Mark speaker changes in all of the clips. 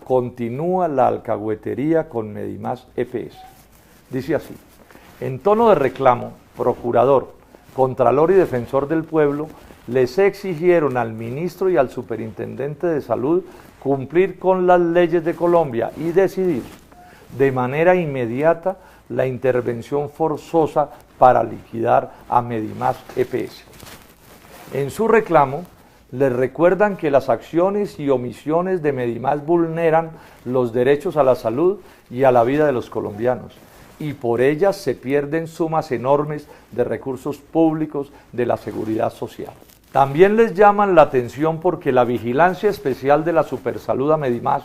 Speaker 1: continúa la alcahuetería con Medimás EPS. Dice así: en tono de reclamo, procurador, contralor y defensor del pueblo les exigieron al ministro y al superintendente de salud cumplir con las leyes de Colombia y decidir de manera inmediata la intervención forzosa para liquidar a Medimás EPS. En su reclamo, les recuerdan que las acciones y omisiones de Medimás vulneran los derechos a la salud y a la vida de los colombianos, y por ellas se pierden sumas enormes de recursos públicos de la seguridad social. También les llaman la atención porque la vigilancia especial de la Supersalud a Medimás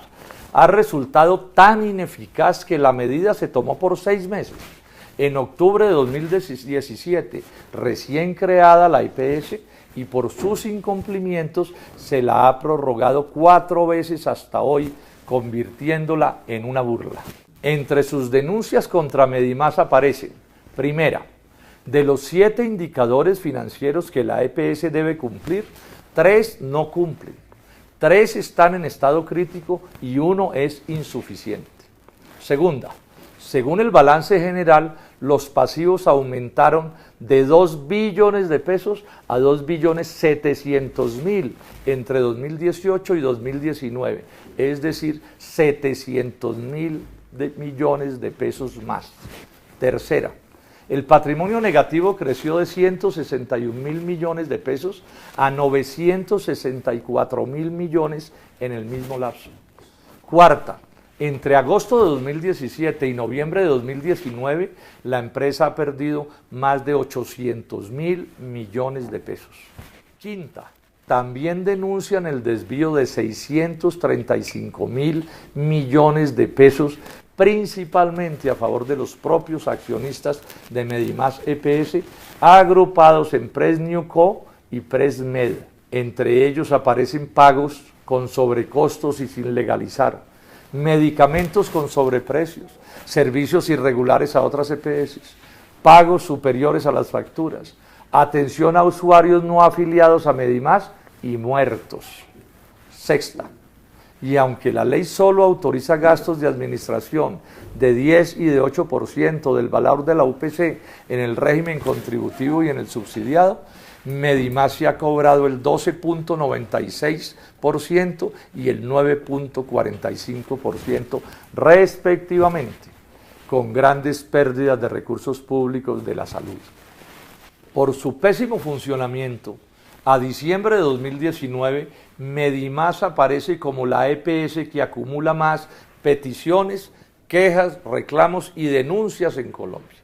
Speaker 1: ha resultado tan ineficaz que la medida se tomó por 6 meses. En octubre de 2017, recién creada la EPS, y por sus incumplimientos se la ha prorrogado 4 veces hasta hoy, convirtiéndola en una burla. Entre sus denuncias contra Medimás aparecen: primera, de los 7 indicadores financieros que la EPS debe cumplir, 3 no cumplen, 3 están en estado crítico y 1 es insuficiente. Segunda, según el balance general, los pasivos aumentaron de 2 billones de pesos a 2.700.000 entre 2018 y 2019, es decir, 700.000 millones de pesos más. Tercera, el patrimonio negativo creció de 161.000 millones de pesos a 964.000 millones en el mismo lapso. Cuarta, entre agosto de 2017 y noviembre de 2019, la empresa ha perdido más de 800.000 millones de pesos. Quinta, también denuncian el desvío de 635.000 millones de pesos, principalmente a favor de los propios accionistas de Medimás EPS, agrupados en Presnewco y Presmed. Entre ellos aparecen pagos con sobrecostos y sin legalizar, medicamentos con sobreprecios, servicios irregulares a otras EPS, pagos superiores a las facturas, atención a usuarios no afiliados a Medimás y muertos. Sexta, y aunque la ley solo autoriza gastos de administración de 10 y de 8% del valor de la UPC en el régimen contributivo y en el subsidiado, Medimás se ha cobrado el 12.96% y el 9.45% respectivamente, con grandes pérdidas de recursos públicos de la salud. Por su pésimo funcionamiento, a diciembre de 2019, Medimás aparece como la EPS que acumula más peticiones, quejas, reclamos y denuncias en Colombia.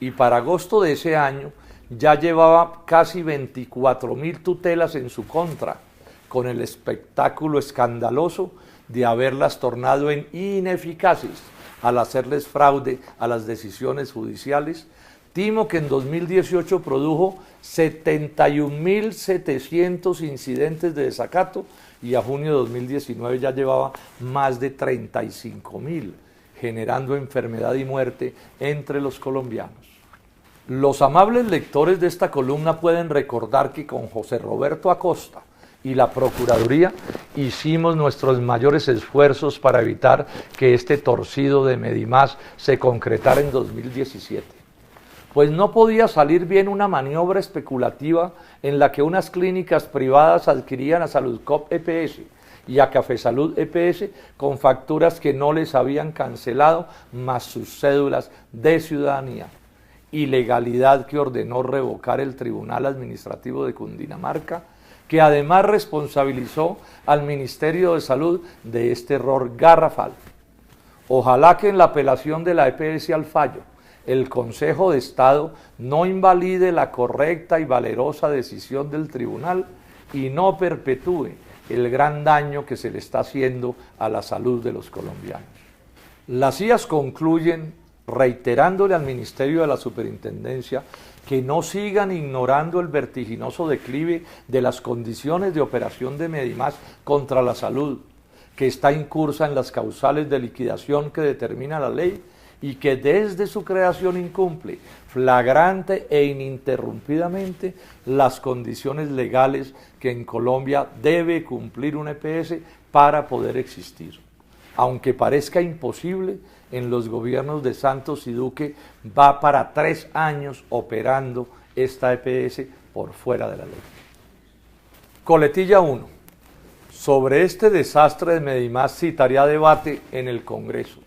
Speaker 1: Y para agosto de ese año, ya llevaba casi 24.000 tutelas en su contra, con el espectáculo escandaloso de haberlas tornado en ineficaces al hacerles fraude a las decisiones judiciales, timo que en 2018 produjo 71.700 incidentes de desacato y a junio de 2019 ya llevaba más de 35.000, generando enfermedad y muerte entre los colombianos. Los amables lectores de esta columna pueden recordar que con José Roberto Acosta y la Procuraduría hicimos nuestros mayores esfuerzos para evitar que este torcido de Medimás se concretara en 2017. Pues no podía salir bien una maniobra especulativa en la que unas clínicas privadas adquirían a Saludcop EPS y a Cafesalud EPS con facturas que no les habían cancelado más sus cédulas de ciudadanía. Ilegalidad que ordenó revocar el Tribunal Administrativo de Cundinamarca, que además responsabilizó al Ministerio de Salud de este error garrafal. Ojalá que en la apelación de la EPS al fallo, el Consejo de Estado no invalide la correcta y valerosa decisión del tribunal y no perpetúe el gran daño que se le está haciendo a la salud de los colombianos. Las IAS concluyen reiterándole al Ministerio de la Superintendencia que no sigan ignorando el vertiginoso declive de las condiciones de operación de Medimás contra la salud, que está incursa en las causales de liquidación que determina la ley y que desde su creación incumple flagrante e ininterrumpidamente las condiciones legales que en Colombia debe cumplir una EPS para poder existir. Aunque parezca imposible, en los gobiernos de Santos y Duque va para 3 años operando esta EPS por fuera de la ley. Coletilla 1. Sobre este desastre de Medimás citaría debate en el Congreso.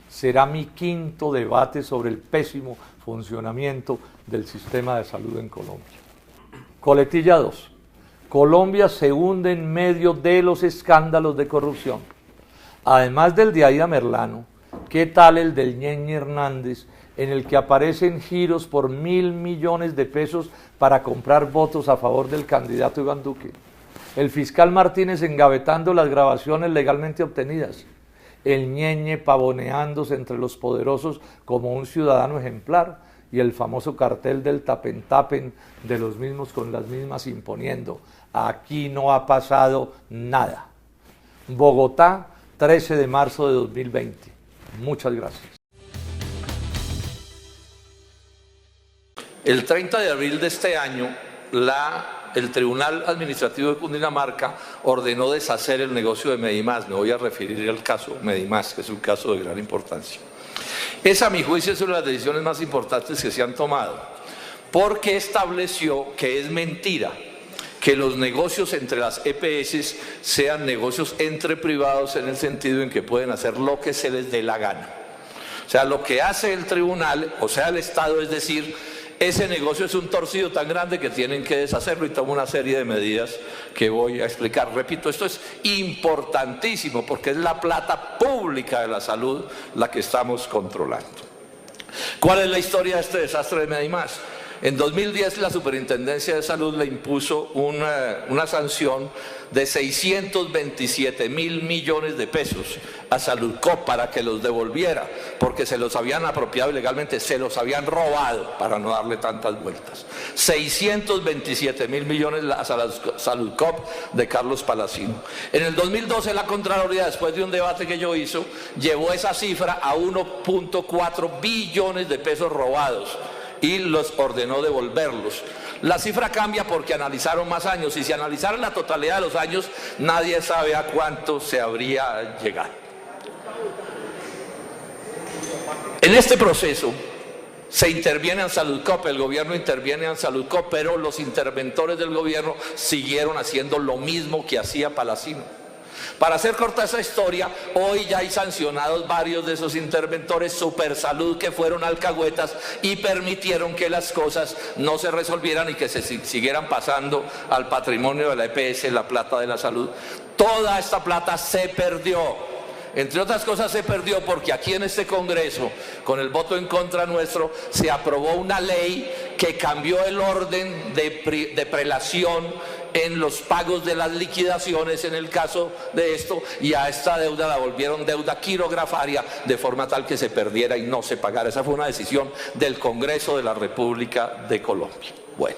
Speaker 1: Será mi 5º debate sobre el pésimo funcionamiento del sistema de salud en Colombia. Coletilla 2. Colombia se hunde en medio de los escándalos de corrupción. Además del de Aida Merlano, ¿qué tal el del Ñeñe Hernández, en el que aparecen giros por 1.000 millones de pesos para comprar votos a favor del candidato Iván Duque? El fiscal Martínez engavetando las grabaciones legalmente obtenidas. El Ñeñe pavoneándose entre los poderosos como un ciudadano ejemplar, y el famoso cartel del tapen-tapen de los mismos con las mismas imponiendo. Aquí no ha pasado nada. Bogotá, 13 de marzo de 2020. Muchas gracias.
Speaker 2: El 30 de abril de este año, el Tribunal Administrativo de Cundinamarca ordenó deshacer el negocio de Medimás. Me voy a referir al caso Medimás, que es un caso de gran importancia. Esa, a mi juicio, es una de las decisiones más importantes que se han tomado, porque estableció que es mentira que los negocios entre las EPS sean negocios entre privados, en el sentido en que pueden hacer lo que se les dé la gana. O sea, lo que hace el tribunal, o sea, el Estado, es decir, ese negocio es un torcido tan grande que tienen que deshacerlo, y toma una serie de medidas que voy a explicar. Repito, esto es importantísimo porque es la plata pública de la salud la que estamos controlando. ¿Cuál es la historia de este desastre de Medimás? En 2010 la Superintendencia de Salud le impuso una sanción de 627.000 millones de pesos a Saludcop para que los devolviera, porque se los habían apropiado ilegalmente, se los habían robado, para no darle tantas vueltas. 627.000 millones a Saludcop de Carlos Palacino. En el 2012 la Contraloría, después de un debate que yo hice, llevó esa cifra a 1.4 billones de pesos robados y los ordenó devolverlos. La cifra cambia porque analizaron más años, y si analizaran la totalidad de los años, nadie sabe a cuánto se habría llegado. En este proceso se interviene en Saludcop, el gobierno interviene en Saludcop, pero los interventores del gobierno siguieron haciendo lo mismo que hacía Palacino. Para hacer corta esa historia, hoy ya hay sancionados varios de esos interventores. Supersalud, que fueron alcahuetas y permitieron que las cosas no se resolvieran y que se siguieran pasando al patrimonio de la EPS, la plata de la salud. Toda esta plata se perdió. Entre otras cosas se perdió porque aquí en este Congreso, con el voto en contra nuestro, se aprobó una ley que cambió el orden de prelación en los pagos de las liquidaciones en el caso de esto, y a esta deuda la volvieron deuda quirografaria, de forma tal que se perdiera y no se pagara. Esa fue una decisión del Congreso de la República de Colombia. Bueno,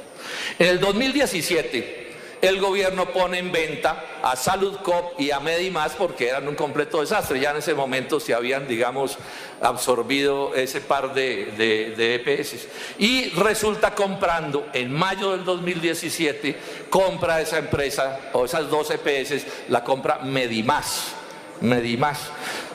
Speaker 2: en el 2017 el gobierno pone en venta a Saludcop y a Medimás porque eran un completo desastre. Ya en ese momento se habían, digamos, absorbido ese par de EPS. Y resulta comprando, en mayo del 2017, compra esa empresa, o esas dos EPS, la compra Medimás.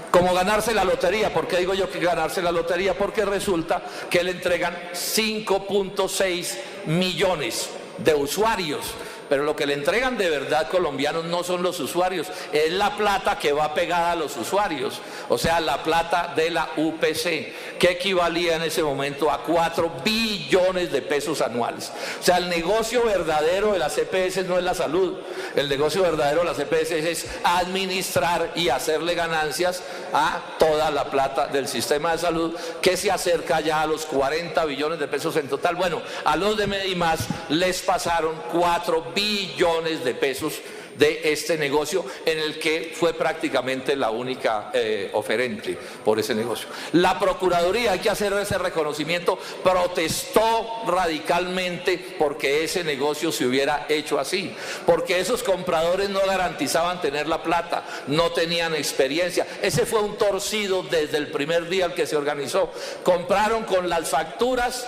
Speaker 2: Como ganarse la lotería. ¿Por qué digo yo que ganarse la lotería? Porque resulta que le entregan 5.6 millones de usuarios. Pero lo que le entregan de verdad colombianos no son los usuarios, es la plata que va pegada a los usuarios, o sea, la plata de la UPC, que equivalía en ese momento a 4 billones de pesos anuales. O sea, el negocio verdadero de las EPS no es la salud, el negocio verdadero de las EPS es administrar y hacerle ganancias a toda la plata del sistema de salud, que se acerca ya a los 40 billones de pesos en total. Bueno, a los de Medimás les pasaron 4 billones de pesos de este negocio, en el que fue prácticamente la única oferente por ese negocio. La Procuraduría, hay que hacer ese reconocimiento, protestó radicalmente porque ese negocio se hubiera hecho así, porque esos compradores no garantizaban tener la plata, no tenían experiencia. Ese fue un torcido desde el primer día al que se organizó. Compraron con las facturas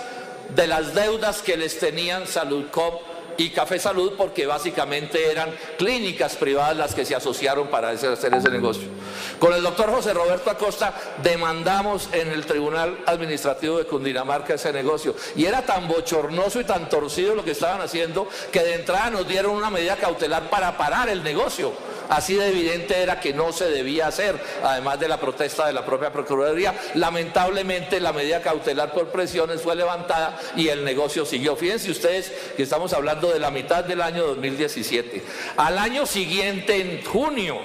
Speaker 2: de las deudas que les tenían Saludcop y Café Salud, porque básicamente eran clínicas privadas las que se asociaron para hacer ese negocio. Con el doctor José Roberto Acosta demandamos en el Tribunal Administrativo de Cundinamarca ese negocio. Y era tan bochornoso y tan torcido lo que estaban haciendo que de entrada nos dieron una medida cautelar para parar el negocio. Así de evidente era que no se debía hacer, además de la protesta de la propia Procuraduría. Lamentablemente la medida cautelar por presiones fue levantada y el negocio siguió. Fíjense ustedes que estamos hablando de la mitad del año 2017. Al año siguiente, en junio,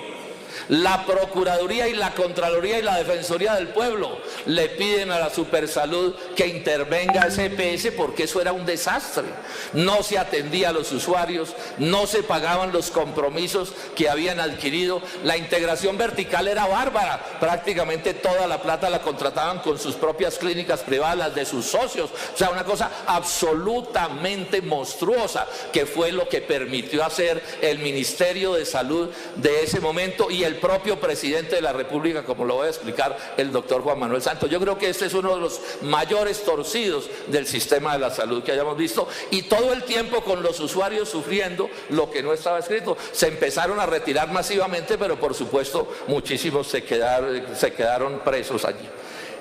Speaker 2: la Procuraduría y la Contraloría y la Defensoría del Pueblo le piden a la Supersalud que intervenga ese EPS porque eso era un desastre. No se atendía a los usuarios, no se pagaban los compromisos que habían adquirido, la integración vertical era bárbara, prácticamente toda la plata la contrataban con sus propias clínicas privadas, las de sus socios, o sea, una cosa absolutamente monstruosa que fue lo que permitió hacer el Ministerio de Salud de ese momento y el propio presidente de la República, como lo voy a explicar, el doctor Juan Manuel Santos. Yo creo que este es uno de los mayores torcidos del sistema de la salud que hayamos visto, y todo el tiempo con los usuarios sufriendo lo que no estaba escrito. Se empezaron a retirar masivamente, pero por supuesto muchísimos se quedaron presos allí.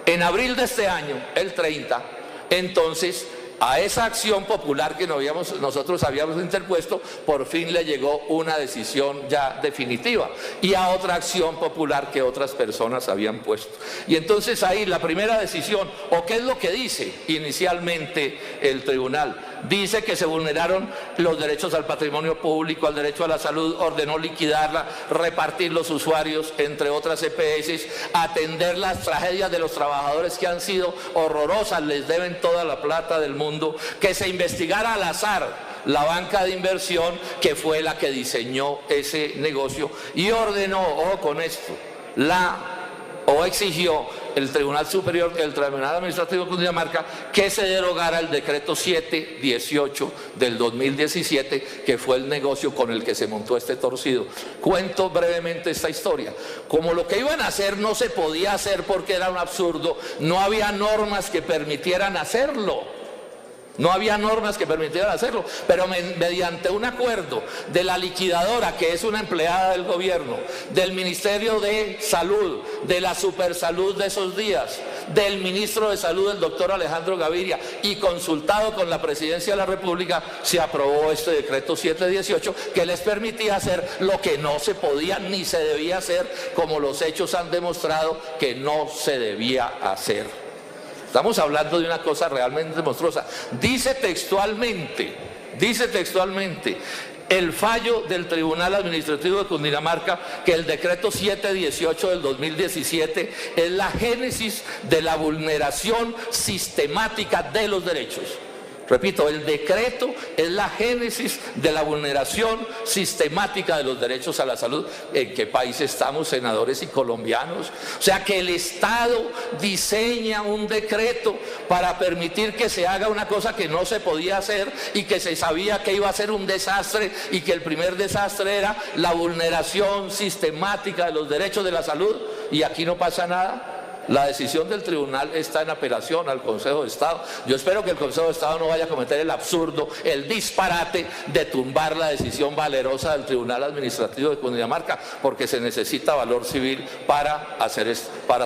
Speaker 2: En abril de este año, el 30, entonces, a esa acción popular que nosotros habíamos interpuesto, por fin le llegó una decisión ya definitiva, y a otra acción popular que otras personas habían puesto. Y entonces ahí la primera decisión, o qué es lo que dice inicialmente el tribunal, dice que se vulneraron los derechos al patrimonio público, al derecho a la salud, ordenó liquidarla, repartir los usuarios entre otras EPS, atender las tragedias de los trabajadores que han sido horrorosas, les deben toda la plata del mundo, que se investigara al azar la banca de inversión que fue la que diseñó ese negocio y ordenó, ojo con esto, exigió el Tribunal Superior, el Tribunal Administrativo de Cundinamarca, que se derogara el decreto 718 del 2017, que fue el negocio con el que se montó este torcido. Cuento brevemente esta historia. Como lo que iban a hacer no se podía hacer porque era un absurdo, no había normas que permitieran hacerlo. No había normas que permitieran hacerlo, pero mediante un acuerdo de la liquidadora, que es una empleada del gobierno, del Ministerio de Salud, de la Supersalud de esos días, del ministro de Salud, el doctor Alejandro Gaviria, y consultado con la Presidencia de la República, se aprobó este decreto 718 que les permitía hacer lo que no se podía ni se debía hacer, como los hechos han demostrado que no se debía hacer. Estamos hablando de una cosa realmente monstruosa. Dice textualmente, el fallo del Tribunal Administrativo de Cundinamarca que el decreto 718 del 2017 es la génesis de la vulneración sistemática de los derechos. Repito, el decreto es la génesis de la vulneración sistemática de los derechos a la salud. ¿En qué país estamos, senadores y colombianos? O sea, que el Estado diseña un decreto para permitir que se haga una cosa que no se podía hacer y que se sabía que iba a ser un desastre, y que el primer desastre era la vulneración sistemática de los derechos de la salud, y aquí no pasa nada. La decisión del tribunal está en apelación al Consejo de Estado. Yo espero que el Consejo de Estado no vaya a cometer el absurdo, el disparate de tumbar la decisión valerosa del Tribunal Administrativo de Cundinamarca, porque se necesita valor civil para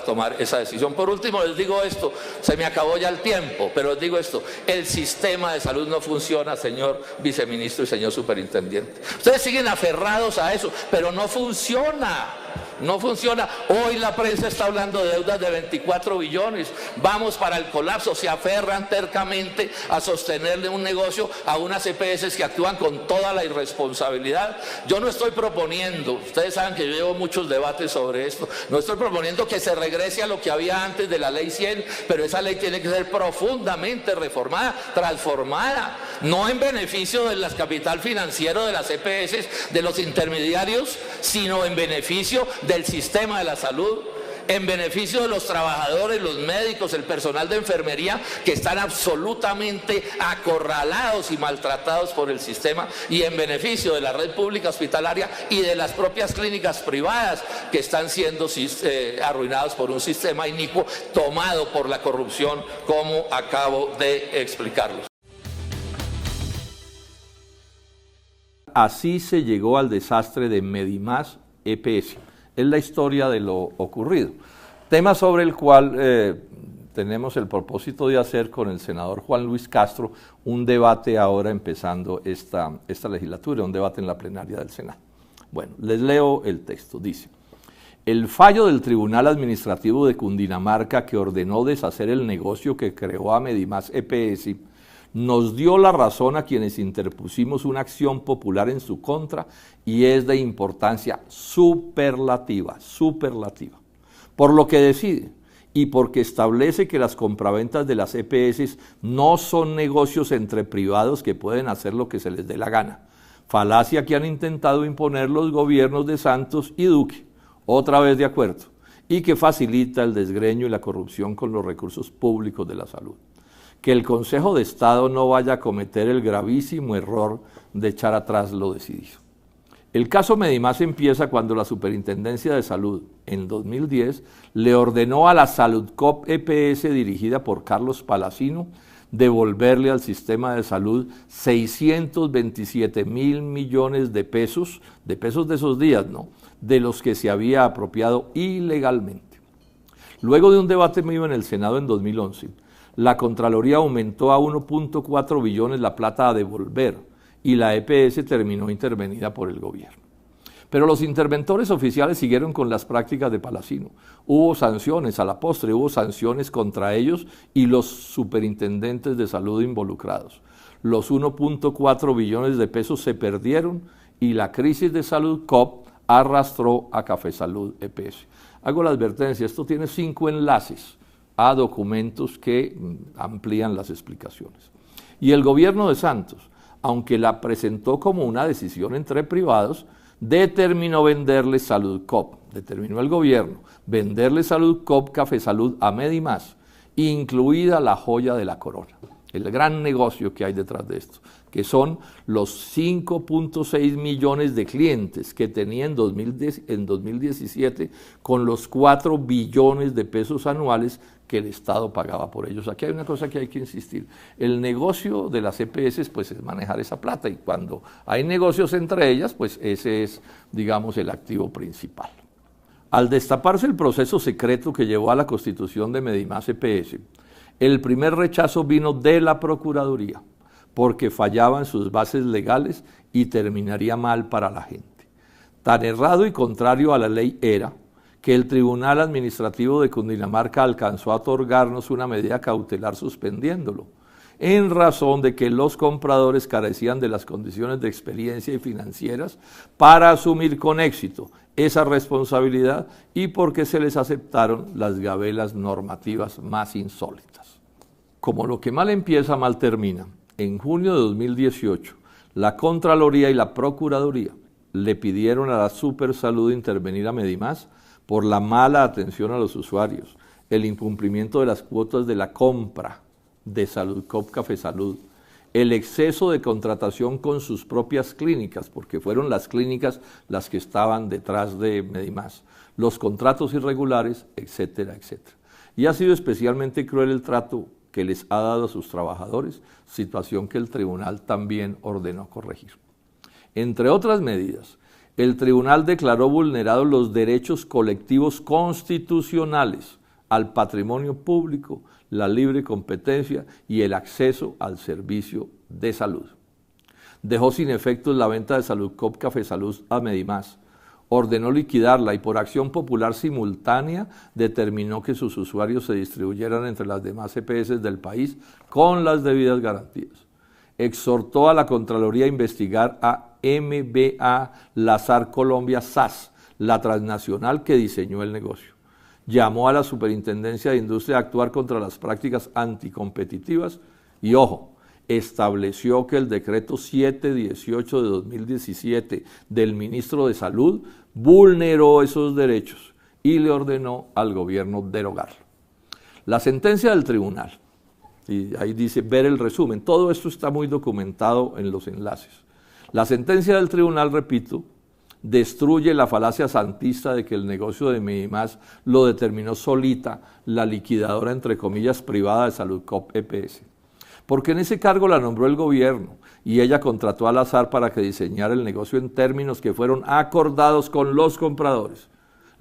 Speaker 2: tomar esa decisión. Por último, les digo esto, se me acabó ya el tiempo, pero les digo esto: el sistema de salud no funciona, señor viceministro y señor superintendiente. Ustedes siguen aferrados a eso, pero no funciona. No funciona. Hoy la prensa está hablando de deudas de 24 billones. Vamos para el colapso. Se aferran tercamente a sostenerle un negocio a unas EPS que actúan con toda la irresponsabilidad. Yo no estoy proponiendo, ustedes saben que yo llevo muchos debates sobre esto, no estoy proponiendo que se regrese a lo que había antes de la ley 100, pero esa ley tiene que ser profundamente reformada, transformada, no en beneficio del capital financiero de las EPS, de los intermediarios, sino en beneficio del sistema de la salud, en beneficio de los trabajadores, los médicos, el personal de enfermería, que están absolutamente acorralados y maltratados por el sistema, y en beneficio de la red pública hospitalaria y de las propias clínicas privadas que están siendo arruinados por un sistema inicuo tomado por la corrupción, como acabo de explicarlos.
Speaker 1: Así se llegó al desastre de Medimás EPS. Es la historia de lo ocurrido. Tema sobre el cual tenemos el propósito de hacer con el senador Juan Luis Castro un debate ahora empezando esta legislatura, un debate en la plenaria del Senado. Bueno, les leo el texto. Dice: el fallo del Tribunal Administrativo de Cundinamarca que ordenó deshacer el negocio que creó a Medimás EPS nos dio la razón a quienes interpusimos una acción popular en su contra y es de importancia superlativa, por lo que decide y porque establece que las compraventas de las EPS no son negocios entre privados que pueden hacer lo que se les dé la gana, falacia que han intentado imponer los gobiernos de Santos y Duque, otra vez de acuerdo, y que facilita el desgreño y la corrupción con los recursos públicos de la salud. Que el Consejo de Estado no vaya a cometer el gravísimo error de echar atrás lo decidido. El caso Medimás empieza cuando la Superintendencia de Salud, en 2010, le ordenó a la Saludcop EPS, dirigida por Carlos Palacino, devolverle al sistema de salud 627 mil millones de pesos de esos días, ¿no?, de los que se había apropiado ilegalmente. Luego de un debate mío en el Senado en 2011, la Contraloría aumentó a 1.4 billones la plata a devolver y la EPS terminó intervenida por el gobierno. Pero los interventores oficiales siguieron con las prácticas de Palacino. Hubo sanciones, a la postre hubo sanciones contra ellos y los superintendentes de salud involucrados. Los 1.4 billones de pesos se perdieron y la crisis de Saludcop arrastró a Cafesalud EPS. Hago la advertencia, esto tiene 5 enlaces a documentos que amplían las explicaciones. Y el gobierno de Santos, aunque la presentó como una decisión entre privados, determinó venderle Saludcop, determinó el gobierno, venderle Saludcop Cafesalud a Medimás, incluida la joya de la corona, el gran negocio que hay detrás de esto, que son los 5.6 millones de clientes que tenía en 2017 con los 4 billones de pesos anuales que el Estado pagaba por ellos. Aquí hay una cosa que hay que insistir. El negocio de las EPS pues, es manejar esa plata y cuando hay negocios entre ellas, pues ese es, digamos, el activo principal. Al destaparse el proceso secreto que llevó a la constitución de Medimás EPS, el primer rechazo vino de la Procuraduría, porque fallaba en sus bases legales y terminaría mal para la gente. Tan errado y contrario a la ley era que el Tribunal Administrativo de Cundinamarca alcanzó a otorgarnos una medida cautelar suspendiéndolo, en razón de que los compradores carecían de las condiciones de experiencia y financieras para asumir con éxito esa responsabilidad y porque se les aceptaron las gabelas normativas más insólitas. Como lo que mal empieza, mal termina, en junio de 2018, la Contraloría y la Procuraduría le pidieron a la Supersalud intervenir a Medimás por la mala atención a los usuarios, el incumplimiento de las cuotas de la compra de Saludcop Cafesalud, el exceso de contratación con sus propias clínicas, porque fueron las clínicas las que estaban detrás de Medimás, los contratos irregulares, etcétera, etcétera. Y ha sido especialmente cruel el trato que les ha dado a sus trabajadores, situación que el tribunal también ordenó corregir. Entre otras medidas, el tribunal declaró vulnerados los derechos colectivos constitucionales al patrimonio público, la libre competencia y el acceso al servicio de salud. Dejó sin efectos la venta de Saludcop Cafesalud a Medimás, ordenó liquidarla y por acción popular simultánea determinó que sus usuarios se distribuyeran entre las demás EPS del país con las debidas garantías. Exhortó a la Contraloría a investigar a MBA Lazar Colombia SAS, la transnacional que diseñó el negocio. Llamó a la Superintendencia de Industria a actuar contra las prácticas anticompetitivas y, ojo, estableció que el decreto 718 de 2017 del ministro de Salud vulneró esos derechos y le ordenó al gobierno derogarlo. La sentencia del tribunal, y ahí dice ver el resumen, todo esto está muy documentado en los enlaces. La sentencia del tribunal, repito, destruye la falacia santista de que el negocio de Medimás lo determinó solita la liquidadora, entre comillas, privada de Saludcop EPS. Porque en ese cargo la nombró el gobierno y ella contrató al azar para que diseñara el negocio en términos que fueron acordados con los compradores.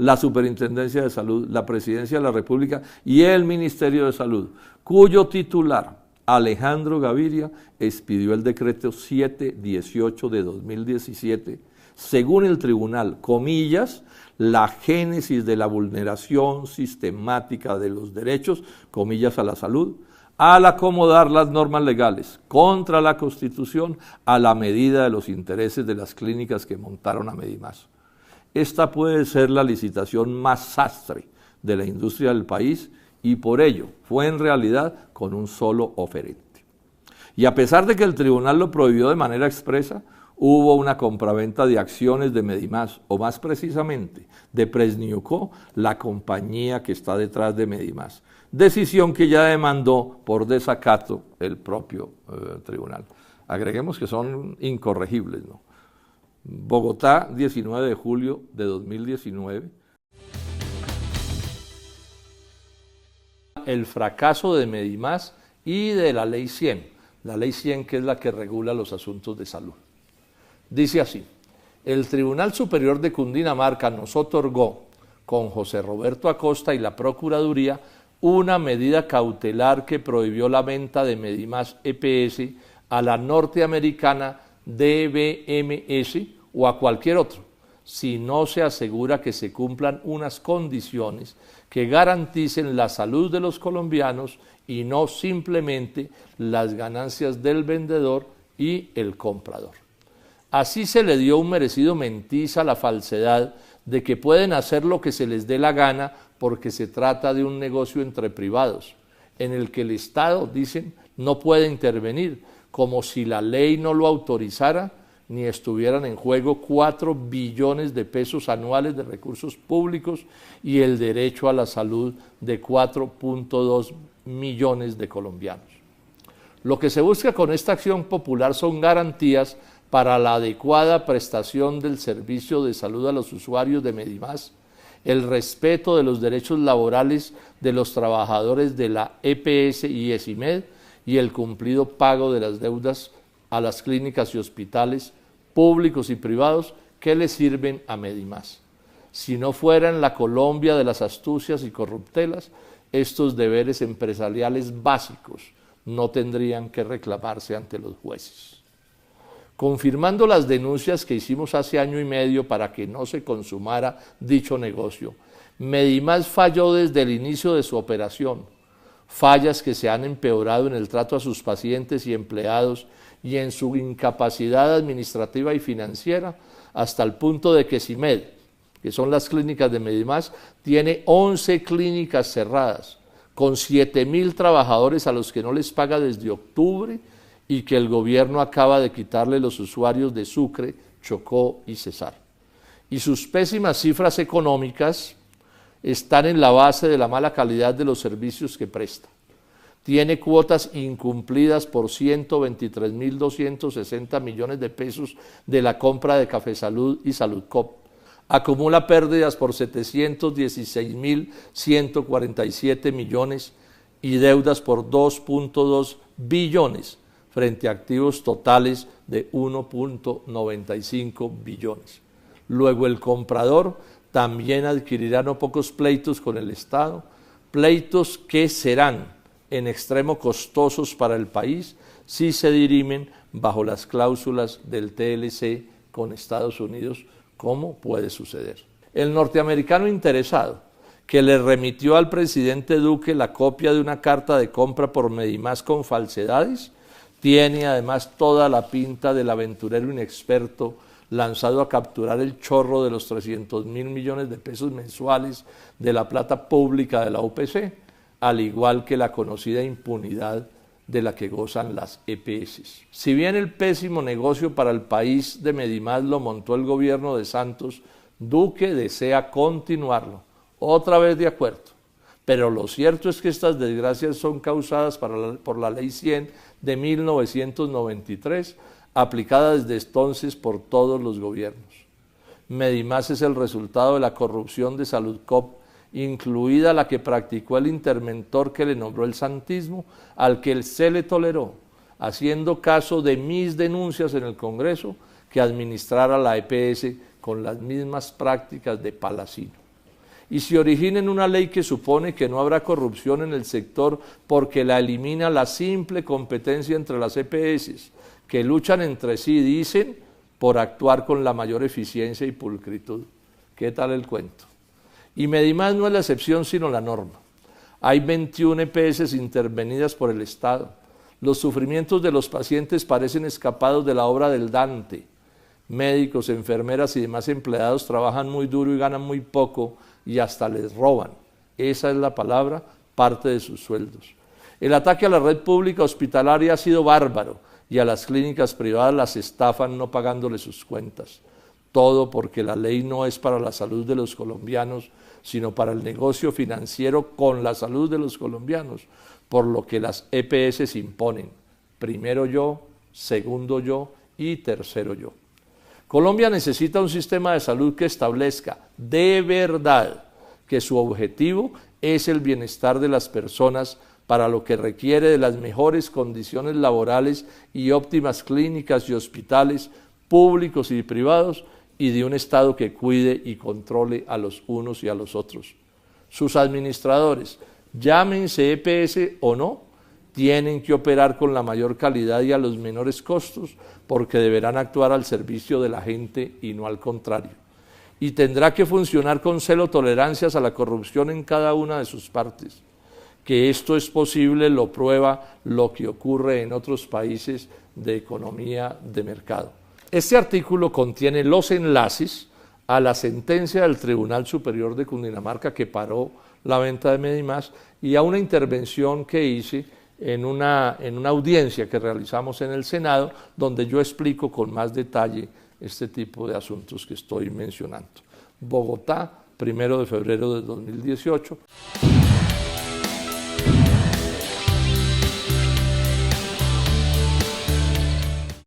Speaker 1: la Superintendencia de Salud, la Presidencia de la República y el Ministerio de Salud, cuyo titular, Alejandro Gaviria, expidió el decreto 718 de 2017, según el tribunal, comillas, la génesis de la vulneración sistemática de los derechos, comillas, a la salud, al acomodar las normas legales contra la Constitución a la medida de los intereses de las clínicas que montaron a Medimás. Esta puede ser la licitación más sastre de la industria del país y por ello fue en realidad con un solo oferente. Y a pesar de que el tribunal lo prohibió de manera expresa, hubo una compraventa de acciones de Medimás, o más precisamente de Presniuco, la compañía que está detrás de Medimás. Decisión que ya demandó por desacato el propio tribunal. Agreguemos que son incorregibles, ¿no? Bogotá, 19 de julio de 2019. El fracaso de Medimás y de la Ley 100. La Ley 100 que es la que regula los asuntos de salud. Dice así, el Tribunal Superior de Cundinamarca nos otorgó, con José Roberto Acosta y la Procuraduría, una medida cautelar que prohibió la venta de Medimás EPS a la norteamericana DBMS o a cualquier otro, si no se asegura que se cumplan unas condiciones que garanticen la salud de los colombianos y no simplemente las ganancias del vendedor y el comprador. Así se le dio un merecido mentiz a la falsedad de que pueden hacer lo que se les dé la gana porque se trata de un negocio entre privados, en el que el Estado, dicen, no puede intervenir, como si la ley no lo autorizara, ni estuvieran en juego 4 billones de pesos anuales de recursos públicos y el derecho a la salud de 4.2 millones de colombianos. Lo que se busca con esta acción popular son garantías para la adecuada prestación del servicio de salud a los usuarios de Medimás, el respeto de los derechos laborales de los trabajadores de la EPS y ESIMED y el cumplido pago de las deudas a las clínicas y hospitales públicos y privados que le sirven a Medimás. Si no fuera en la Colombia de las astucias y corruptelas, estos deberes empresariales básicos no tendrían que reclamarse ante los jueces. Confirmando las denuncias que hicimos hace año y medio para que no se consumara dicho negocio, Medimás falló desde el inicio de su operación, fallas que se han empeorado en el trato a sus pacientes y empleados y en su incapacidad administrativa y financiera, hasta el punto de que ESIMED, que son las clínicas de Medimás, tiene 11 clínicas cerradas, con 7.000 trabajadores a los que no les paga desde octubre y que el gobierno acaba de quitarle los usuarios de Sucre, Chocó y Cesar. Y sus pésimas cifras económicas están en la base de la mala calidad de los servicios que presta. Tiene cuotas incumplidas por 123.260 millones de pesos de la compra de Cafesalud y Saludcop. Acumula pérdidas por 716.147 millones y deudas por 2.2 billones frente a activos totales de 1.95 billones. Luego el comprador también adquirirá no pocos pleitos con el Estado, pleitos que serán en extremo costosos para el país si se dirimen bajo las cláusulas del TLC con Estados Unidos, como puede suceder. El norteamericano interesado, que le remitió al presidente Duque la copia de una carta de compra por Medimás con falsedades, tiene además toda la pinta del aventurero inexperto lanzado a capturar el chorro de los 300.000 millones de pesos mensuales de la plata pública de la UPC, al igual que la conocida impunidad de la que gozan las EPS. Si bien el pésimo negocio para el país de Medimás lo montó el gobierno de Santos, Duque desea continuarlo, otra vez de acuerdo. Pero lo cierto es que estas desgracias son causadas por la Ley 100 de 1993, aplicada desde entonces por todos los gobiernos. Medimás es el resultado de la corrupción de Saludcop, incluida la que practicó el interventor que le nombró el santismo, al que se le toleró, haciendo caso de mis denuncias en el Congreso, que administrara la EPS con las mismas prácticas de Palacino. y se origina en una ley que supone que no habrá corrupción en el sector porque la elimina la simple competencia entre las EPS, que luchan entre sí, dicen, por actuar con la mayor eficiencia y pulcritud. ¿Qué tal el cuento? Y Medimás no es la excepción sino la norma. Hay 21 EPS intervenidas por el Estado. Los sufrimientos de los pacientes parecen escapados de la obra del Dante. Médicos, enfermeras y demás empleados trabajan muy duro y ganan muy poco y hasta les roban. Esa es la palabra, parte de sus sueldos. El ataque a la red pública hospitalaria ha sido bárbaro y a las clínicas privadas las estafan no pagándoles sus cuentas. Todo porque la ley no es para la salud de los colombianos, sino para el negocio financiero con la salud de los colombianos, por lo que las EPS imponen. Primero yo, segundo yo y tercero yo. Colombia necesita un sistema de salud que establezca de verdad que su objetivo es el bienestar de las personas, para lo que requiere de las mejores condiciones laborales y óptimas clínicas y hospitales públicos y privados, y de un Estado que cuide y controle a los unos y a los otros. Sus administradores, llámense EPS o no, tienen que operar con la mayor calidad y a los menores costos, porque deberán actuar al servicio de la gente y no al contrario. Y tendrá que funcionar con cero tolerancias a la corrupción en cada una de sus partes. Que esto es posible lo prueba lo que ocurre en otros países de economía de mercado. Este artículo contiene los enlaces a la sentencia del Tribunal Superior de Cundinamarca que paró la venta de Medimás y a una intervención que hice en una audiencia que realizamos en el Senado, donde yo explico con más detalle este tipo de asuntos que estoy mencionando. Bogotá, 1 de febrero de 2018.